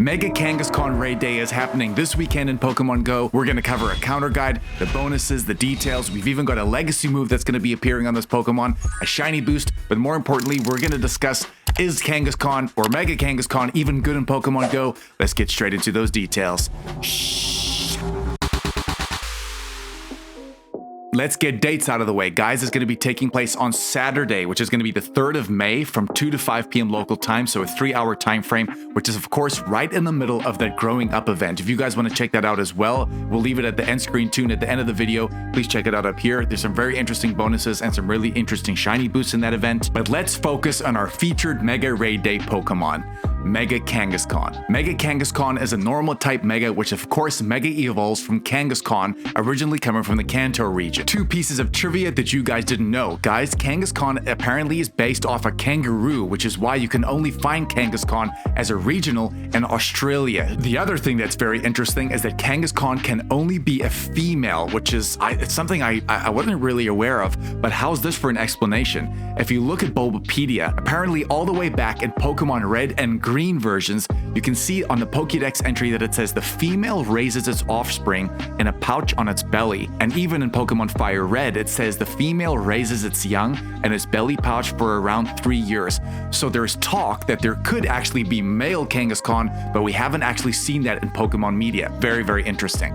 Mega Kangaskhan Raid Day is happening this weekend in Pokemon GO. We're going to cover a counter guide, the bonuses, the details. We've even got a legacy move that's going to be appearing on this Pokemon, a shiny boost, but more importantly, we're going to discuss, is Kangaskhan or Mega Kangaskhan even good in Pokemon GO? Let's get straight into those details. Let's get dates out of the way. Guys, it's going to be taking place on Saturday, which is going to be the 3rd of May from 2 to 5 p.m. local time, so a 3-hour time frame, which is of course right in the middle of that growing up event. If you guys want to check that out as well, we'll leave it at the end screen tune at the end of the video. Please check it out up here. There's some very interesting bonuses and some really interesting shiny boosts in that event. But let's focus on our featured Mega Raid Day Pokemon, Mega Kangaskhan. Mega Kangaskhan is a normal type Mega, which of course Mega evolves from Kangaskhan, originally coming from the Kanto region. 2 pieces of trivia that you guys didn't know. Guys, Kangaskhan apparently is based off a kangaroo, which is why you can only find Kangaskhan as a regional in Australia. The other thing that's very interesting is that Kangaskhan can only be a female, which is it's something I wasn't really aware of, but how's this for an explanation? If you look at Bulbapedia, apparently all the way back in Pokemon Red and Green versions, you can see on the Pokédex entry that it says the female raises its offspring in a pouch on its belly. And even in Pokemon Fire Red, it says the female raises its young in its belly pouch for around 3 years. So there's talk that there could actually be male Kangaskhan, but we haven't actually seen that in Pokemon media. Very, very interesting.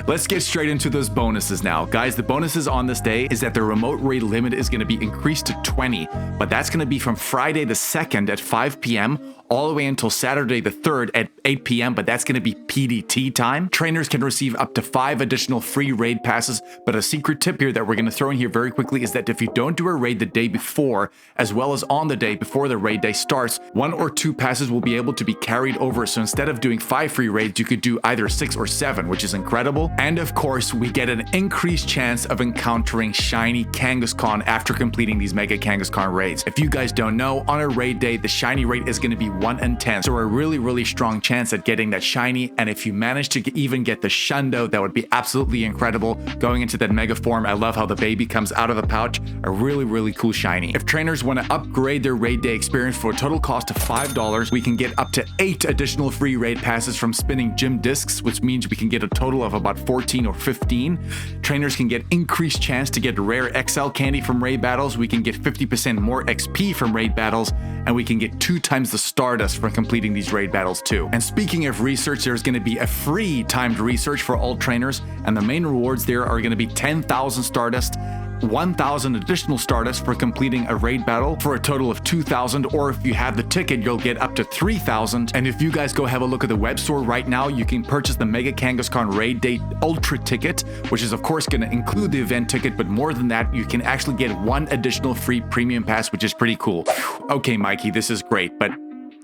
Let's get straight into those bonuses now. Guys, the bonuses on this day is that the remote raid limit is going to be increased to 20, but that's going to be from Friday the 2nd at 5 p.m. all the way until Saturday the 3rd at 8 p.m., but that's going to be PDT time. Trainers can receive up to 5 additional free raid passes, but a secret tip here that we're going to throw in here very quickly is that if you don't do a raid the day before, as well as on the day before the raid day starts, 1 or 2 passes will be able to be carried over. So instead of doing 5 free raids, you could do either 6 or 7, which is incredible. And of course, we get an increased chance of encountering shiny Kangaskhan after completing these Mega Kangaskhan raids. If you guys don't know, on a raid day, the shiny rate is going to be 1 in 10, so a really strong chance at getting that shiny. And if you manage to even get the Shundo, that would be absolutely incredible. Going into that mega form, I love how the baby comes out of the pouch, a really cool shiny. If trainers want to upgrade their raid day experience for a total cost of $5, we can get up to 8 additional free raid passes from spinning gym discs, which means we can get a total of about 14 or 15. Trainers can get increased chance to get rare XL candy from raid battles. We can get 50% more XP from raid battles, and we can get 2 times the Stardust for completing these raid battles too. And speaking of research, there's going to be a free timed research for all trainers, and the main rewards there are going to be 10,000 Stardust, 1,000 additional Stardust for completing a raid battle for a total of 2,000, or if you have the ticket, you'll get up to 3,000. And if you guys go have a look at the web store right now, you can purchase the Mega Kangaskhan Raid Day Ultra ticket, which is of course going to include the event ticket, but more than that, you can actually get 1 additional free premium pass, which is pretty cool. Okay, Mikey, this is great, but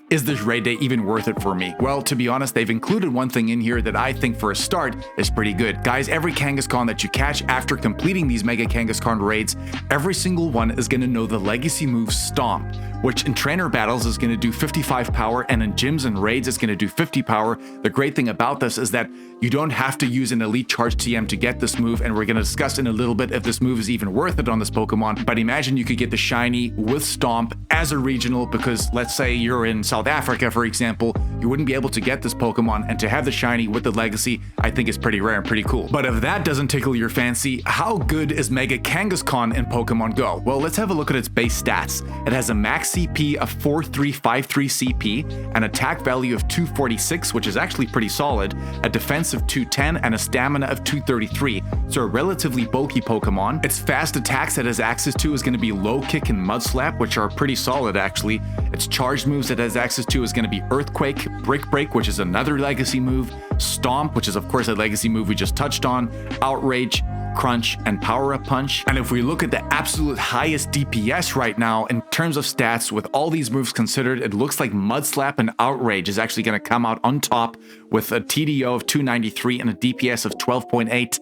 is this raid day even worth it for me? Well, to be honest, they've included one thing in here that I think for a start is pretty good. Guys, every Kangaskhan that you catch after completing these Mega Kangaskhan raids, every single one is going to know the legacy move Stomp, which in trainer battles is going to do 55 power, and in gyms and raids it's going to do 50 power. The great thing about this is that you don't have to use an elite charge TM to get this move, and we're going to discuss in a little bit if this move is even worth it on this Pokemon. But imagine you could get the shiny with Stomp as a regional, because let's say you're in South Africa, for example, you wouldn't be able to get this Pokemon, and to have the shiny with the legacy, I think is pretty rare and pretty cool. But if that doesn't tickle your fancy, how good is Mega Kangaskhan in Pokemon GO? Well, let's have a look at its base stats. It has a max CP of 4353 CP, an attack value of 246, which is actually pretty solid, a defense of 210, and a stamina of 233, so a relatively bulky Pokemon. Its fast attacks it has access to is going to be Low Kick and Mud Slap, which are pretty solid actually. Its charged moves it has access to is going to be Earthquake, Brick Break, which is another legacy move, Stomp, which is of course a legacy move we just touched on, Outrage, Crunch, and Power Up Punch. And if we look at the absolute highest DPS right now in terms of stats, with all these moves considered, it looks like Mud Slap and Outrage is actually going to come out on top with a TDO of 293 and a DPS of 12.8.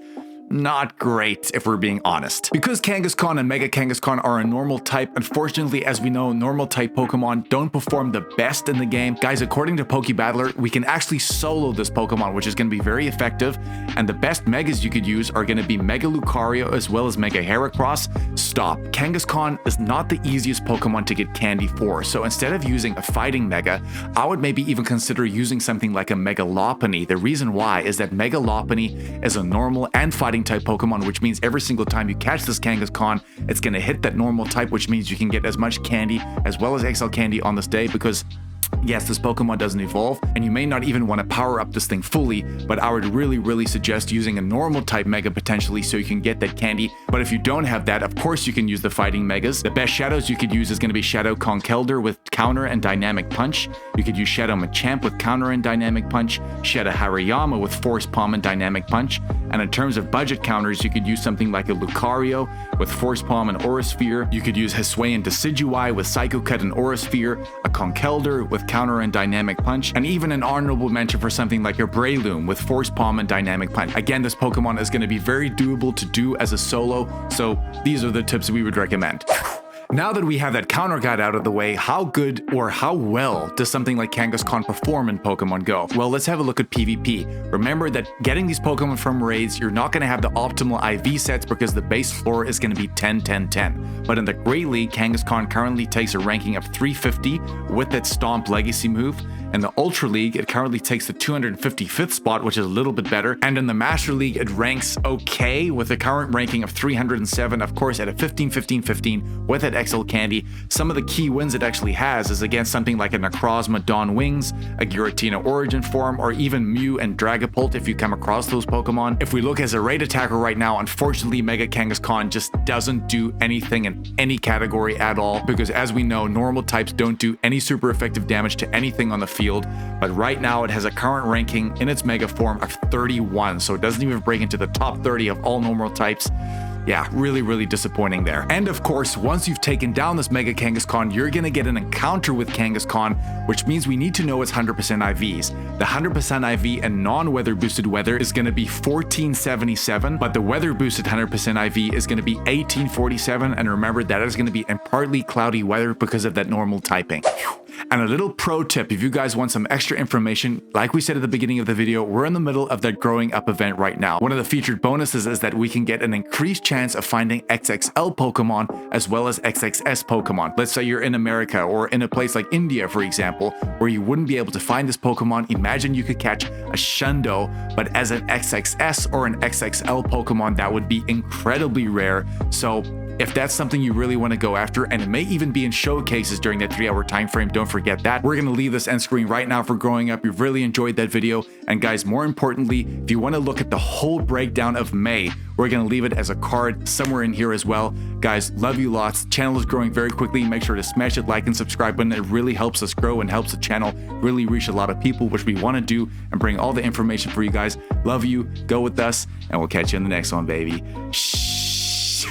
not great if we're being honest. Because Kangaskhan and Mega Kangaskhan are a normal type, unfortunately, as we know, normal type Pokemon don't perform the best in the game. Guys, according to PokeBattler, we can actually solo this Pokemon, which is going to be very effective, and the best Megas you could use are going to be Mega Lucario as well as Mega Heracross. Stop. Kangaskhan is not the easiest Pokemon to get candy for, so instead of using a fighting Mega, I would maybe even consider using something like a Mega Lopunny. The reason why is that Mega Lopunny is a normal and fighting type Pokemon, which means every single time you catch this Kangaskhan, it's going to hit that normal type, which means you can get as much candy as well as XL candy on this day because yes, this Pokemon doesn't evolve, and you may not even want to power up this thing fully, but I would really suggest using a normal type Mega potentially so you can get that candy. But if you don't have that, of course you can use the fighting Megas. The best Shadows you could use is going to be Shadow Conkeldurr with Counter and Dynamic Punch. You could use Shadow Machamp with Counter and Dynamic Punch, Shadow Hariyama with Force Palm and Dynamic Punch, and in terms of budget counters, you could use something like a Lucario with Force Palm and Aura Sphere. You could use Hisuian Decidueye with Psycho Cut and Aura Sphere, a Conkeldurr with Counter and Dynamic Punch, and even an honorable mention for something like a Breloom with Force Palm and Dynamic Punch. Again, this Pokemon is going to be very doable to do as a solo, so these are the tips we would recommend. Now that we have that counter guide out of the way, how good or how well does something like Kangaskhan perform in Pokemon Go? Well, let's have a look at PvP. Remember that getting these Pokemon from raids, you're not going to have the optimal IV sets because the base floor is going to be 10-10-10. But in the Great League, Kangaskhan currently takes a ranking of 350 with that Stomp Legacy move. In the Ultra League, it currently takes the 255th spot, which is a little bit better. And in the Master League, it ranks okay with a current ranking of 307, of course, at a 15-15-15 with that XL candy. Some of the key wins it actually has is against something like a Necrozma Dawn Wings, a Giratina Origin Form, or even Mew and Dragapult if you come across those Pokemon. If we look as a raid attacker right now, unfortunately, Mega Kangaskhan just doesn't do anything in any category at all, because as we know, normal types don't do any super effective damage to anything on the field, but right now it has a current ranking in its Mega form of 31, so it doesn't even break into the top 30 of all normal types. Yeah, really disappointing there. And of course, once you've taken down this Mega Kangaskhan, you're gonna get an encounter with Kangaskhan, which means we need to know its 100% IVs. The 100% IV and non-weather boosted weather is gonna be 1477, but the weather boosted 100% IV is gonna be 1847, and remember that is gonna be in partly cloudy weather because of that normal typing. And a little pro tip, if you guys want some extra information, like we said at the beginning of the video, we're in the middle of that growing up event right now. One of the featured bonuses is that we can get an increased chance of finding XXL Pokemon as well as XXS Pokemon. Let's say you're in America or in a place like India, for example, where you wouldn't be able to find this Pokemon. Imagine you could catch a Shundo, but as an XXS or an XXL Pokemon, that would be incredibly rare. So if that's something you really want to go after, and it may even be in showcases during that 3-hour time frame, don't forget that. We're going to leave this end screen right now for growing up. You've really enjoyed that video. And guys, more importantly, if you want to look at the whole breakdown of May, we're going to leave it as a card somewhere in here as well. Guys, love you lots. Channel is growing very quickly. Make sure to smash that like and subscribe button. It really helps us grow and helps the channel really reach a lot of people, which we want to do, and bring all the information for you guys. Love you. Go with us, and we'll catch you in the next one, baby. Shh.